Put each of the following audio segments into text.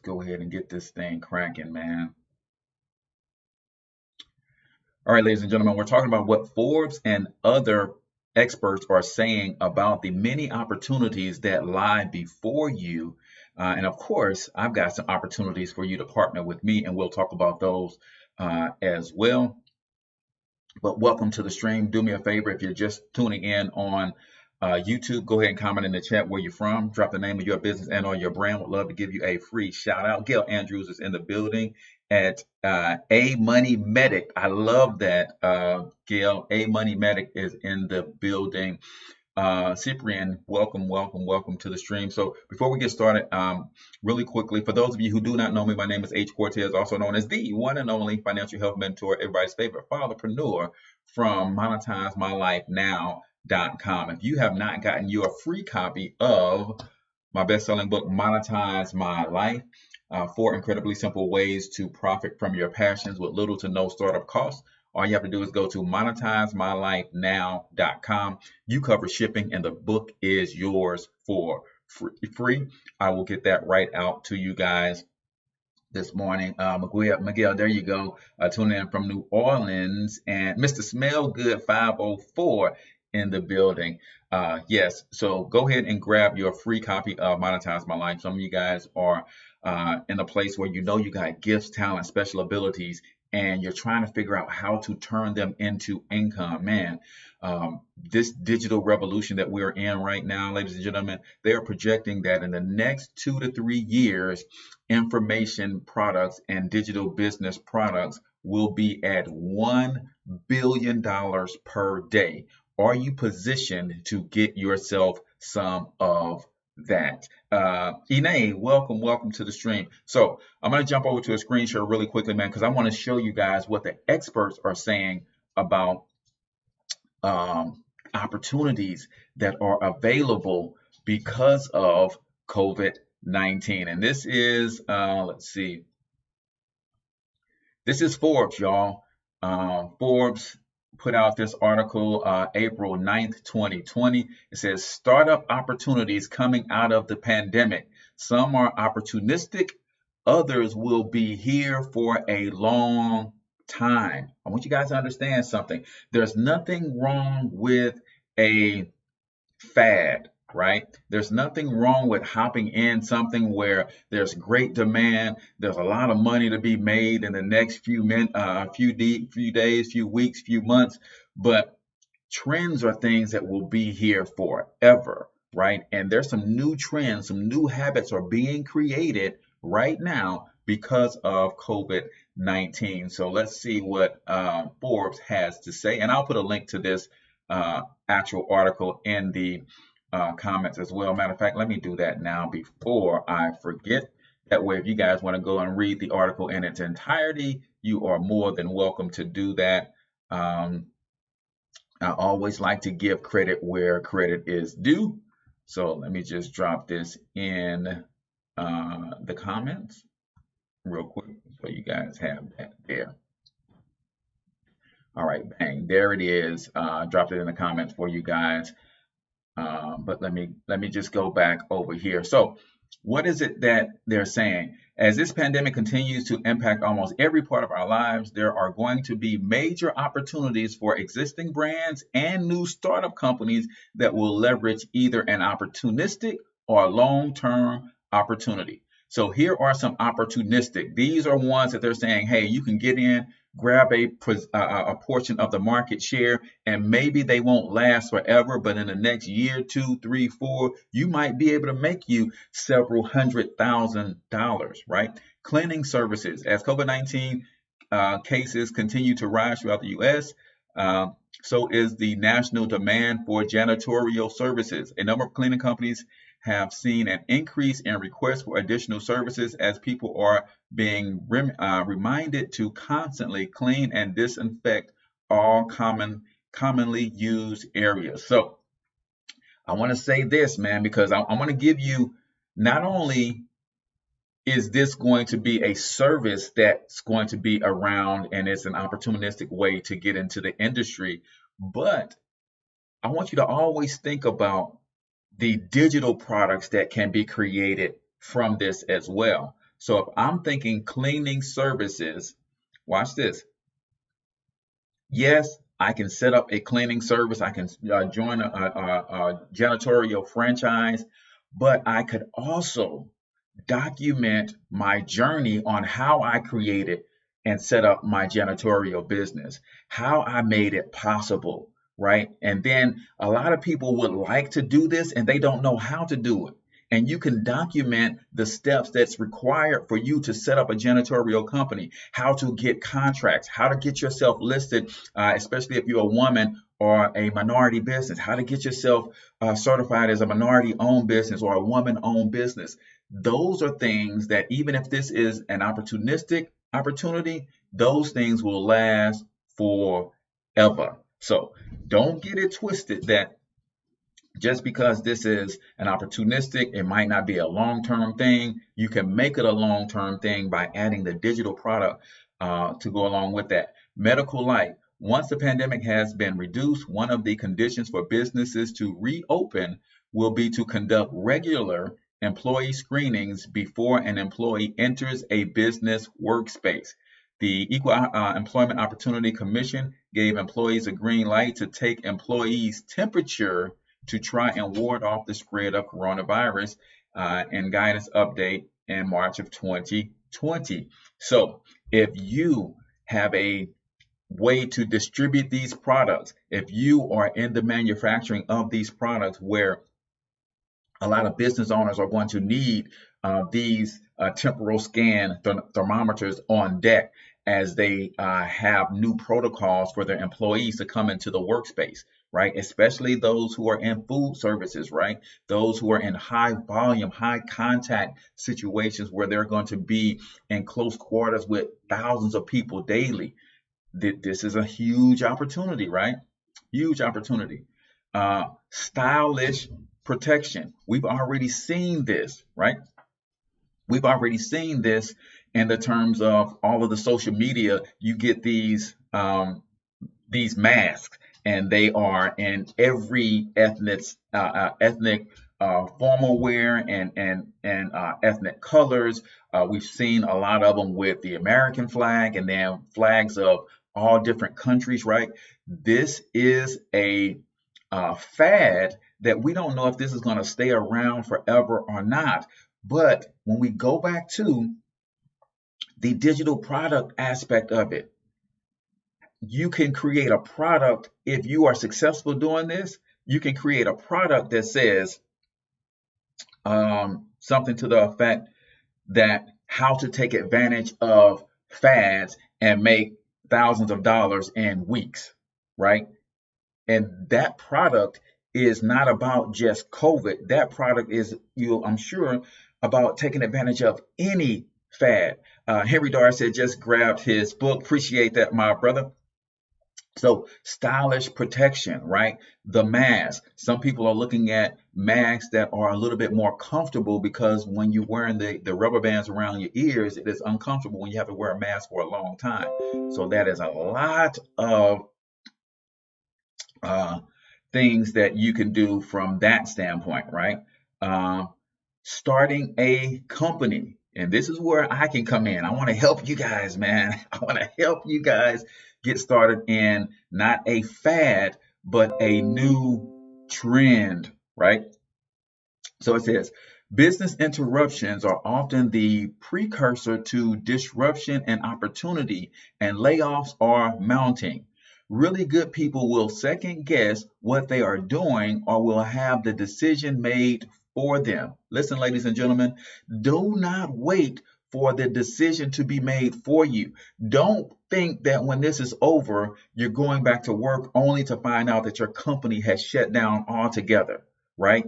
go ahead and get this thing cracking, man. All right, ladies and gentlemen, we're talking about what Forbes and other experts are saying about the many opportunities that lie before you. And of course, I've got some opportunities for you to partner with me, and we'll talk about those as well. But welcome to the stream. Do me a favor, if you're just tuning in on YouTube, go ahead and comment in the chat where you're from. Drop the name of your business and or your brand. Would love to give you a free shout out. Gail Andrews is in the building at A Money Medic. I love that, Gail. A Money Medic is in the building. Cyprian, welcome to the stream. So before we get started, really quickly, for those of you who do not know me, my name is H Cortez, also known as the one and only financial health mentor, everybody's favorite fatherpreneur from MonetizeMyLifeNow.com. If you have not gotten your free copy of my best-selling book, Monetize My Life, 4 incredibly simple ways to profit from your passions with little to no startup costs. All you have to do is go to monetizemylifenow.com. You cover shipping, and the book is yours for free. I will get that right out to you guys this morning. Miguel, there you go, tuning in from New Orleans, and Mr. Smellgood 504 in the building. Yes, so go ahead and grab your free copy of Monetize My Life. Some of you guys are in a place where you know you got gifts, talent, special abilities, and you're trying to figure out how to turn them into income. Man, this digital revolution that we're in right now, ladies and gentlemen, they are projecting that in the next 2 to 3 years, information products and digital business products will be at $1 billion per day. Are you positioned to get yourself some of that? Ine, welcome to the stream. So I'm going to jump over to a screen share really quickly, man, because I want to show you guys what the experts are saying about opportunities that are available because of COVID-19. And this is, let's see, this is Forbes, y'all. Forbes put out this article April 9th, 2020. It says, startup opportunities coming out of the pandemic. Some are opportunistic, others will be here for a long time. I want you guys to understand something. There's nothing wrong with a fad, right? There's nothing wrong with hopping in something where there's great demand. There's a lot of money to be made in the next few days, few weeks, few months. But trends are things that will be here forever, right? And there's some new trends, some new habits are being created right now because of COVID-19. So let's see what Forbes has to say. And I'll put a link to this actual article in the comments as well. Matter of fact, let me do that now before I forget. That way, if you guys want to go and read the article in its entirety, you are more than welcome to do that. I always like to give credit where credit is due. So let me just drop this in the comments real quick so you guys have that there. All right, bang, there it is. Dropped it in the comments for you guys. But let me just go back over here. So what is it that they're saying? As this pandemic continues to impact almost every part of our lives, there are going to be major opportunities for existing brands and new startup companies that will leverage either an opportunistic or long-term opportunity. So here are some opportunistic. These are ones that they're saying, hey, you can get in, grab a portion of the market share, and maybe they won't last forever, but in the next year, 2, 3, 4, you might be able to make you several $100,000, right? Cleaning services. As COVID-19 cases continue to rise throughout the U.S., so is the national demand for janitorial services. A number of cleaning companies have seen an increase in requests for additional services as people are being reminded to constantly clean and disinfect all commonly used areas. So I want to say this, man, because I want to give you, not only is this going to be a service that's going to be around and it's an opportunistic way to get into the industry, but I want you to always think about the digital products that can be created from this as well. So if I'm thinking cleaning services, watch this. Yes, I can set up a cleaning service. I can join a janitorial franchise, but I could also document my journey on how I created and set up my janitorial business, how I made it possible, right? And then a lot of people would like to do this and they don't know how to do it. And you can document the steps that's required for you to set up a janitorial company, how to get contracts, how to get yourself listed, especially if you're a woman or a minority business, how to get yourself certified as a minority owned business or a woman owned business. Those are things that even if this is an opportunistic opportunity, those things will last forever. So don't get it twisted that just because this is an opportunistic, it might not be a long-term thing. You can make it a long-term thing by adding the digital product to go along with that. Medical light. Once the pandemic has been reduced, one of the conditions for businesses to reopen will be to conduct regular employee screenings before an employee enters a business workspace. The Equal Employment Opportunity Commission gave employees a green light to take employees' temperature to try and ward off the spread of coronavirus and guidance update in March of 2020. So if you have a way to distribute these products, if you are in the manufacturing of these products where a lot of business owners are going to need these temporal scan thermometers on deck as they have new protocols for their employees to come into the workspace, right? Especially those who are in food services, right? Those who are in high volume, high contact situations where they're going to be in close quarters with thousands of people daily. This is a huge opportunity, right? Huge opportunity. Stylish protection. We've already seen this, right? We've already seen this in the terms of all of the social media. You get these masks, and they are in every ethnic formal wear and ethnic colors. We've seen a lot of them with the American flag and then flags of all different countries, right? This is a fad that we don't know if this is going to stay around forever or not. But when we go back to the digital product aspect of it, you can create a product. If you are successful doing this, you can create a product that says something to the effect that how to take advantage of fads and make thousands of dollars in weeks, right? And that product is not about just COVID. That product is, I'm sure, about taking advantage of any fad. Henry Dar said just grabbed his book. Appreciate that, my brother. So stylish protection, right? The mask. Some people are looking at masks that are a little bit more comfortable because when you're wearing the rubber bands around your ears, it is uncomfortable when you have to wear a mask for a long time. So that is a lot of things that you can do from that standpoint, right? Starting a company. And this is where I can come in. I want to help you guys, man. I want to help you guys get started in not a fad, but a new trend, right? So it says, business interruptions are often the precursor to disruption and opportunity, and layoffs are mounting. Really good people will second guess what they are doing or will have the decision made for them. Listen, ladies and gentlemen, do not wait for the decision to be made for you. Don't think that when this is over, you're going back to work only to find out that your company has shut down altogether, right?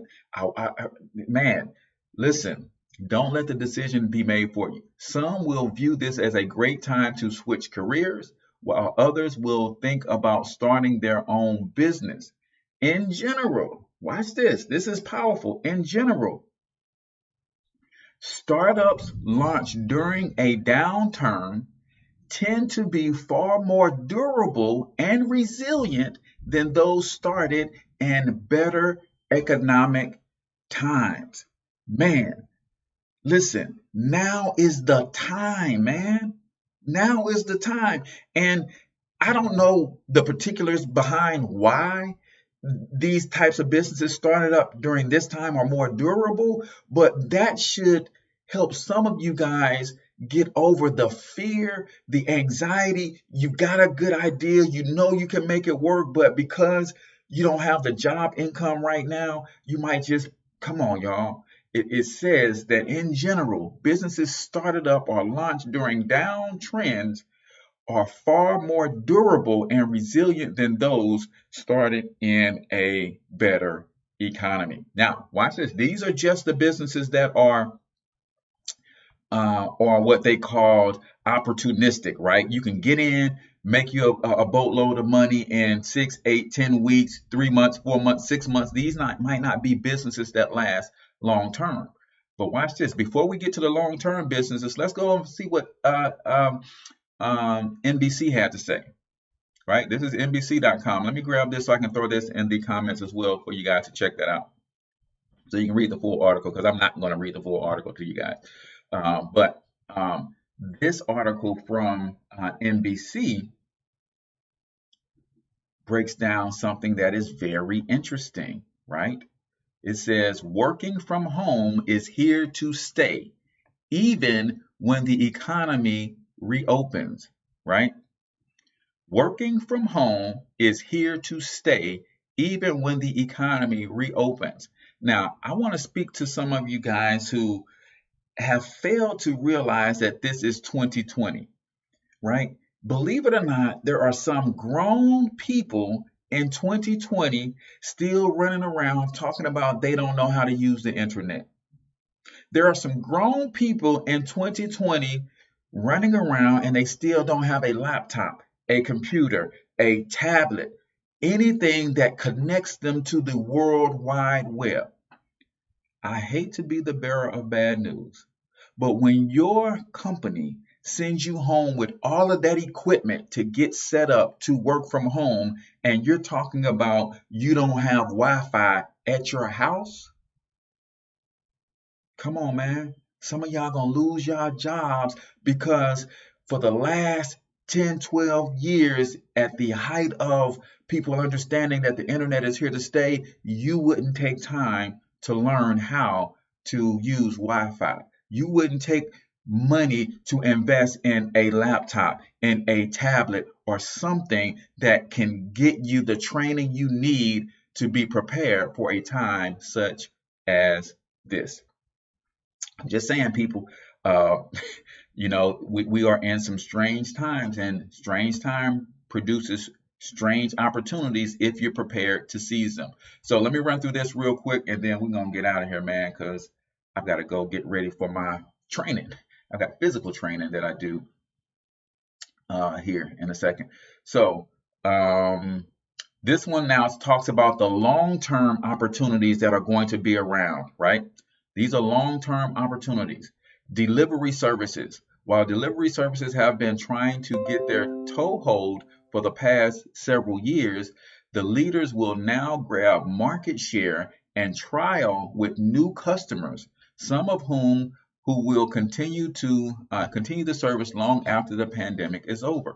Man, listen, don't let the decision be made for you. Some will view this as a great time to switch careers, while others will think about starting their own business. In general, watch this. This is powerful. In general, startups launched during a downturn tend to be far more durable and resilient than those started in better economic times. Man, listen, Now is the time, man. Now is the time. And I don't know the particulars behind why these types of businesses started up during this time are more durable, but that should help some of you guys get over the fear, the anxiety. You got a good idea, you know you can make it work, but because you don't have the job income right now, you might just come on, y'all. It says that in general, businesses started up or launched during downtrends are far more durable and resilient than those started in a better economy. Now, watch this. These are just the businesses that are what they called opportunistic, right? You can get in, make you a boatload of money in 6, 8, 10 weeks, 3 months, 4 months, 6 months. These might not be businesses that last long term. But watch this. Before we get to the long term businesses, let's go and see what NBC had to say, right? This is NBC.com. Let me grab this so I can throw this in the comments as well for you guys to check that out. So you can read the full article because I'm not going to read the full article to you guys. But this article from NBC breaks down something that is very interesting, right? It says working from home is here to stay, even when the economy reopens, right? Working from home is here to stay, even when the economy reopens. Now, I want to speak to some of you guys who have failed to realize that this is 2020, right? Believe it or not, there are some grown people in 2020 still running around talking about they don't know how to use the internet. There are some grown people in 2020 running around and they still don't have a laptop, a computer, a tablet, anything that connects them to the World Wide Web. I hate to be the bearer of bad news, but when your company sends you home with all of that equipment to get set up to work from home, and you're talking about you don't have Wi-Fi at your house, come on, man. Some of y'all gonna lose y'all jobs because for the last 10, 12 years, at the height of people understanding that the internet is here to stay, you wouldn't take time to learn how to use Wi-Fi. You wouldn't take money to invest in a laptop, in a tablet, or something that can get you the training you need to be prepared for a time such as this. I'm just saying, people, uh, we are in some strange times, and strange time produces strange opportunities if you're prepared to seize them. So let me run through this real quick, and then we're going to get out of here, man, because I've got to go get ready for my training. I've got physical training that I do here in a second. So this one now talks about the long-term opportunities that are going to be around, right? These are long-term opportunities. Delivery services. While delivery services have been trying to get their toehold for the past several years, the leaders will now grab market share and trial with new customers, some of whom who will continue the service long after the pandemic is over.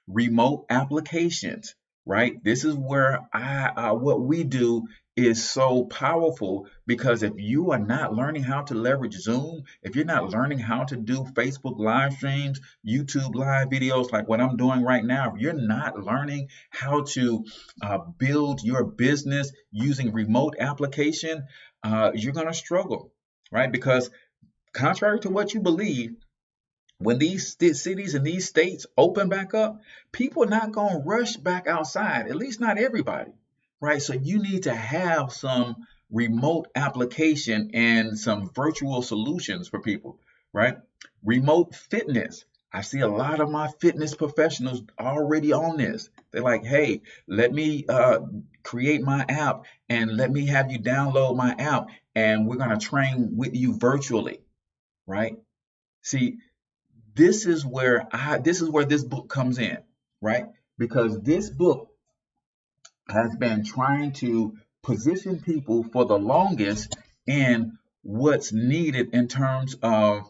Remote applications, right? This is where what we do is so powerful, because if you are not learning how to leverage Zoom, if you're not learning how to do Facebook live streams, YouTube live videos like what I'm doing right now, if you're not learning how to build your business using remote application, you're going to struggle, right? Because contrary to what you believe, when these cities and these states open back up, people are not going to rush back outside, at least not everybody, right? So you need to have some remote application and some virtual solutions for people, right? Remote fitness. I see a lot of my fitness professionals already on this. They're like, hey, let me create my app and let me have you download my app and we're going to train with you virtually, right? See, this is where this book comes in, right? Because this book has been trying to position people for the longest in what's needed in terms of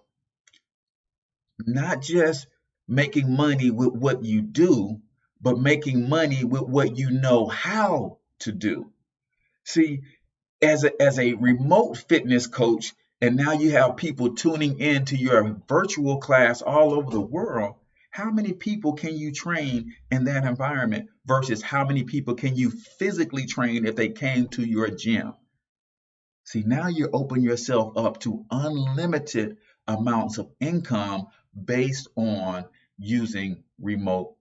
not just making money with what you do, but making money with what you know how to do. See, as a remote fitness coach, and now you have people tuning in to your virtual class all over the world, how many people can you train in that environment versus how many people can you physically train if they came to your gym? See, now you open yourself up to unlimited amounts of income based on using remote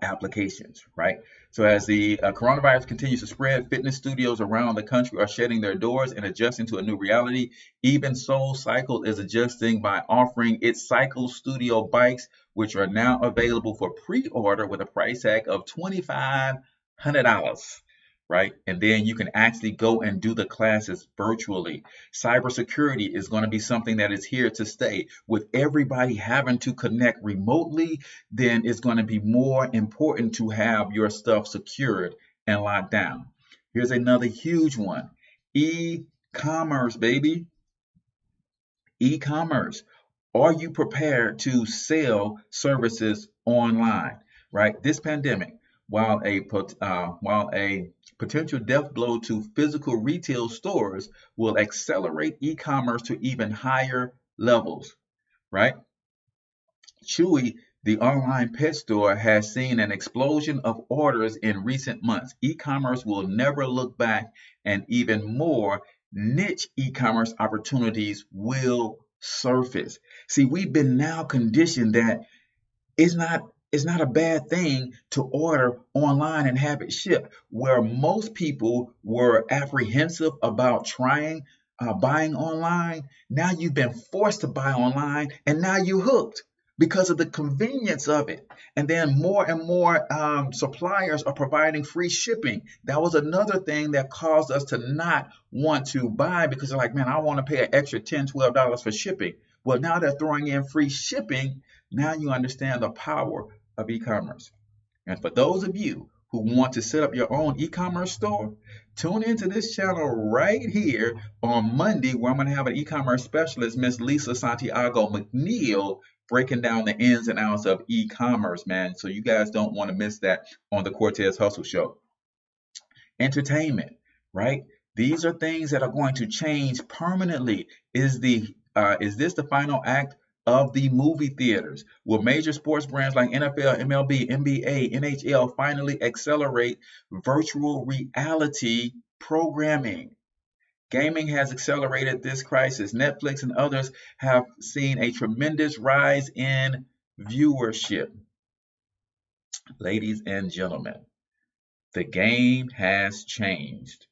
applications, right? So as the coronavirus continues to spread, fitness studios around the country are shutting their doors and adjusting to a new reality. Even Soul Cycle is adjusting by offering its Cycle Studio bikes, which are now available for pre-order with a price tag of $2,500. Right? And then you can actually go and do the classes virtually. Cybersecurity is going to be something that is here to stay. With everybody having to connect remotely, then it's going to be more important to have your stuff secured and locked down. Here's another huge one. E-commerce, baby. E-commerce. Are you prepared to sell services online? Right? This pandemic, while a potential death blow to physical retail stores, will accelerate e-commerce to even higher levels. Right? Chewy, the online pet store, has seen an explosion of orders in recent months. E-commerce will never look back, and even more niche e-commerce opportunities will surface. See, we've been now conditioned that it's not a bad thing to order online and have it shipped. Where most people were apprehensive about trying buying online, now you've been forced to buy online, and now you're hooked because of the convenience of it. And then more and more suppliers are providing free shipping. That was another thing that caused us to not want to buy, because they're like, man, I want to pay an extra $10, $12 for shipping. Well, now they're throwing in free shipping. Now you understand the power of e-commerce. And for those of you who want to set up your own e-commerce store, tune into this channel right here on Monday, where I'm going to have an e-commerce specialist, Miss Lisa Santiago McNeil, breaking down the ins and outs of e-commerce, man. So you guys don't want to miss that on the Cortez Hustle Show. Entertainment, right? These are things that are going to change permanently. Is this the final act of the movie theaters? Will major sports brands like NFL, MLB, NBA, NHL finally accelerate virtual reality programming? Gaming has accelerated this crisis. Netflix and others have seen a tremendous rise in viewership. Ladies and gentlemen, the game has changed.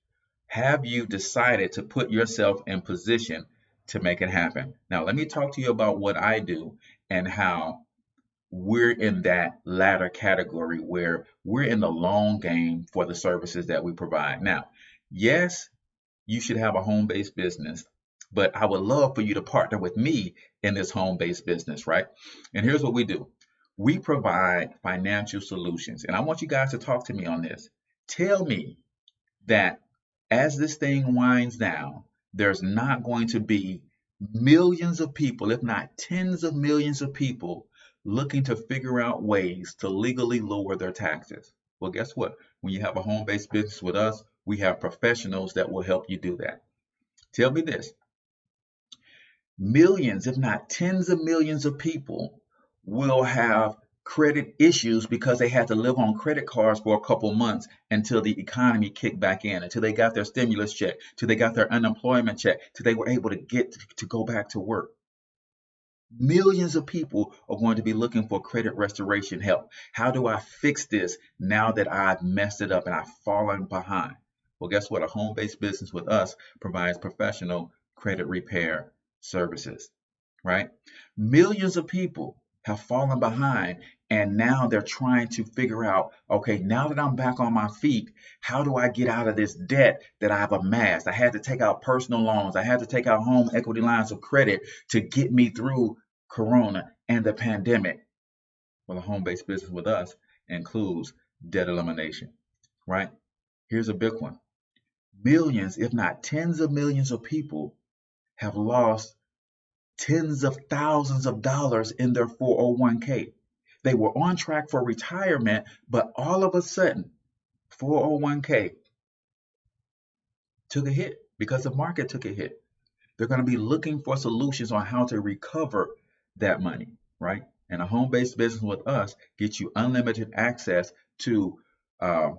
Have you decided to put yourself in position to make it happen? Now, let me talk to you about what I do and how we're in that latter category where we're in the long game for the services that we provide. Now, yes, you should have a home-based business, but I would love for you to partner with me in this home-based business, right? And here's what we do. We provide financial solutions, and I want you guys to talk to me on this. Tell me that as this thing winds down, there's not going to be millions of people, if not tens of millions of people, looking to figure out ways to legally lower their taxes. Well, guess what? When you have a home-based business with us, we have professionals that will help you do that. Tell me this. Millions, if not tens of millions of people will have credit issues because they had to live on credit cards for a couple months until the economy kicked back in, until they got their stimulus check, till they got their unemployment check, till they were able to get to go back to work. Millions of people are going to be looking for credit restoration help. How do I fix this now that I've messed it up and I've fallen behind? Well, guess what? A home-based business with us provides professional credit repair services, right? Millions of people have fallen behind, and now they're trying to figure out, okay, now that I'm back on my feet, how do I get out of this debt that I've amassed? I had to take out personal loans. I had to take out home equity lines of credit to get me through Corona and the pandemic. Well, a home-based business with us includes debt elimination, right? Here's a big one. Millions, if not tens of millions of people have lost tens of thousands of dollars in their 401k. They were on track for retirement, but all of a sudden, 401k took a hit because the market took a hit. They're going to be looking for solutions on how to recover that money, right? And a home-based business with us gets you unlimited access to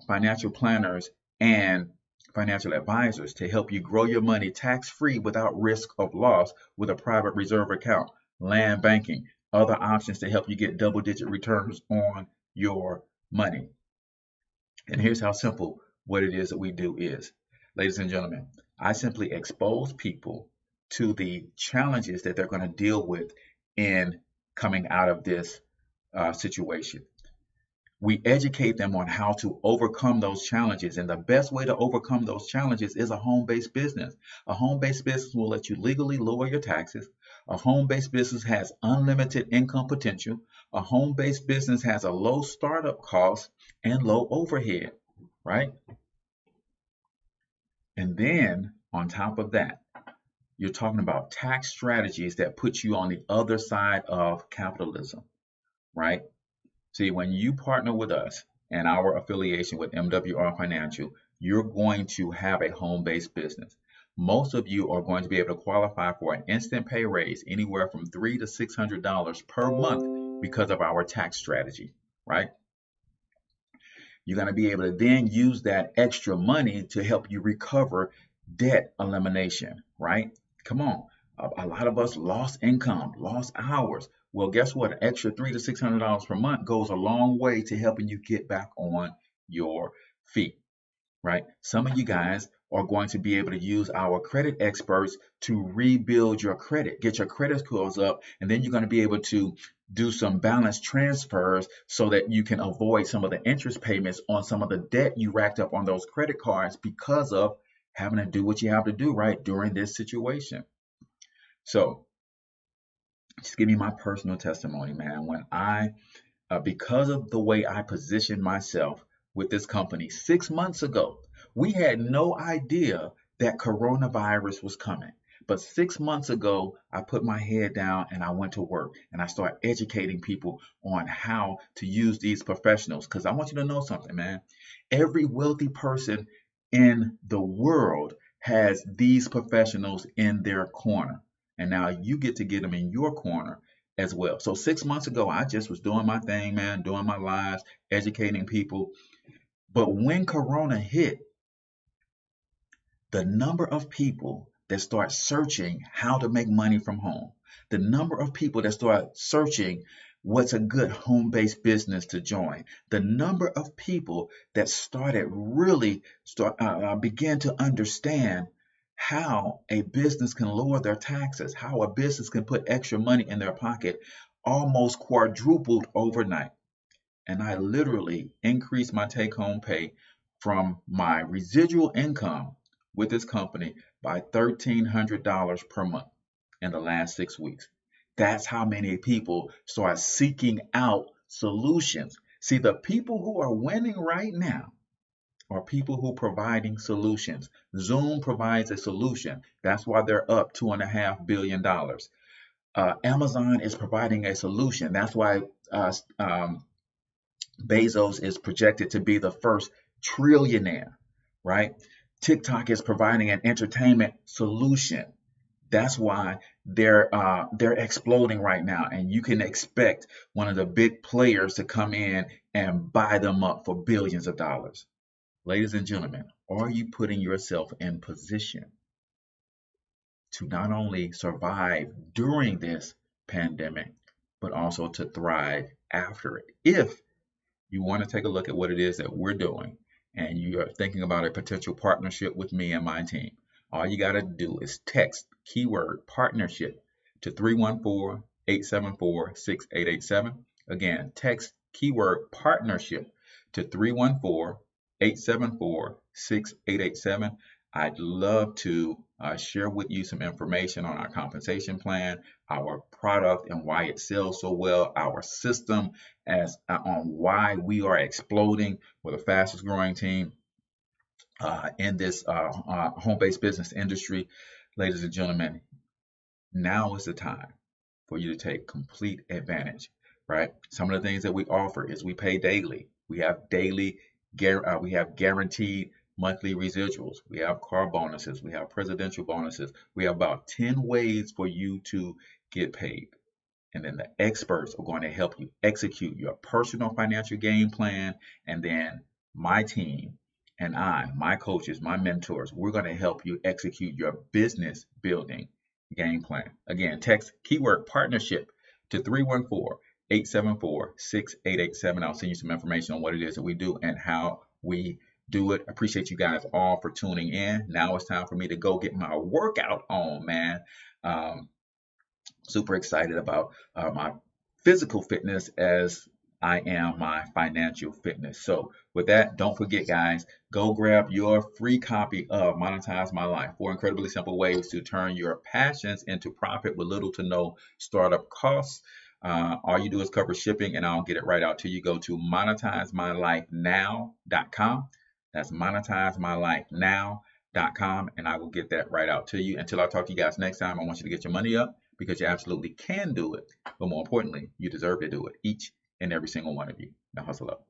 financial planners and financial advisors to help you grow your money tax-free without risk of loss with a private reserve account, land banking, other options to help you get double-digit returns on your money. And here's how simple what it is that we do is. Ladies and gentlemen, I simply expose people to the challenges that they're going to deal with in coming out of this situation. We educate them on how to overcome those challenges. And the best way to overcome those challenges is a home-based business. A home-based business will let you legally lower your taxes. A home-based business has unlimited income potential. A home-based business has a low startup cost and low overhead, right? And then on top of that, you're talking about tax strategies that put you on the other side of capitalism, right? See, when you partner with us and our affiliation with MWR Financial, you're going to have a home-based business. Most of you are going to be able to qualify for an instant pay raise anywhere from $300 to $600 per month because of our tax strategy, right? You're going to be able to then use that extra money to help you recover debt elimination, right? Come on. A lot of us lost income, lost hours. Well, guess what? An extra $300 to $600 per month goes a long way to helping you get back on your feet, right? Some of you guys are going to be able to use our credit experts to rebuild your credit, get your credit scores up, and then you're going to be able to do some balance transfers so that you can avoid some of the interest payments on some of the debt you racked up on those credit cards because of having to do what you have to do, right, during this situation. So just give me my personal testimony, man. When because of the way I positioned myself with this company 6 months ago, we had no idea that coronavirus was coming. But 6 months ago, I put my head down and I went to work and I started educating people on how to use these professionals. Because I want you to know something, man. Every wealthy person in the world has these professionals in their corner. And now you get to get them in your corner as well. So 6 months ago, I just was doing my thing, man, doing my lives, educating people. But when Corona hit, the number of people that start searching how to make money from home, the number of people that start searching what's a good home-based business to join, the number of people that started really begin to understand how a business can lower their taxes, how a business can put extra money in their pocket, almost quadrupled overnight. And I literally increased my take-home pay from my residual income with this company by $1,300 per month in the last 6 weeks. That's how many people start seeking out solutions. See, the people who are winning right now are people who are providing solutions. Zoom provides a solution. That's why they're up $2.5 billion. Amazon is providing a solution. That's why Bezos is projected to be the first trillionaire, right? TikTok is providing an entertainment solution. That's why they're exploding right now, and you can expect one of the big players to come in and buy them up for billions of dollars. Ladies and gentlemen, are you putting yourself in position to not only survive during this pandemic, but also to thrive after it? If you want to take a look at what it is that we're doing, and you are thinking about a potential partnership with me and my team, all you got to do is text keyword partnership to 314-874-6887. Again, text keyword partnership to 314-874-6887. I'd love to share with you some information on our compensation plan, our product and why it sells so well, our system on why we are exploding. We're the fastest growing team in this home-based business industry. Ladies and gentlemen, Now is the time for you to take complete advantage, right? Some of the things that we offer is we pay daily. We have we have guaranteed monthly residuals. We have car bonuses. We have presidential bonuses. We have about 10 ways for you to get paid. And then the experts are going to help you execute your personal financial game plan. And then my team and my coaches, my mentors, we're going to help you execute your business building game plan. Again, text keyword partnership to 314-874-6887. I'll send you some information on what it is that we do and how we do it. I appreciate you guys all for tuning in. Now it's time for me to go get my workout on, man. Super excited about my physical fitness as I am my financial fitness. So with that, don't forget, guys, go grab your free copy of Monetize My Life, 4 incredibly simple ways to turn your passions into profit with little to no startup costs. All you do is cover shipping and I'll get it right out to you. Go to monetizemylifenow.com. That's monetizemylifenow.com, and I will get that right out to you. Until I talk to you guys next time, I want you to get your money up, because you absolutely can do it. But more importantly, you deserve to do it. Each and every single one of you. Now hustle up.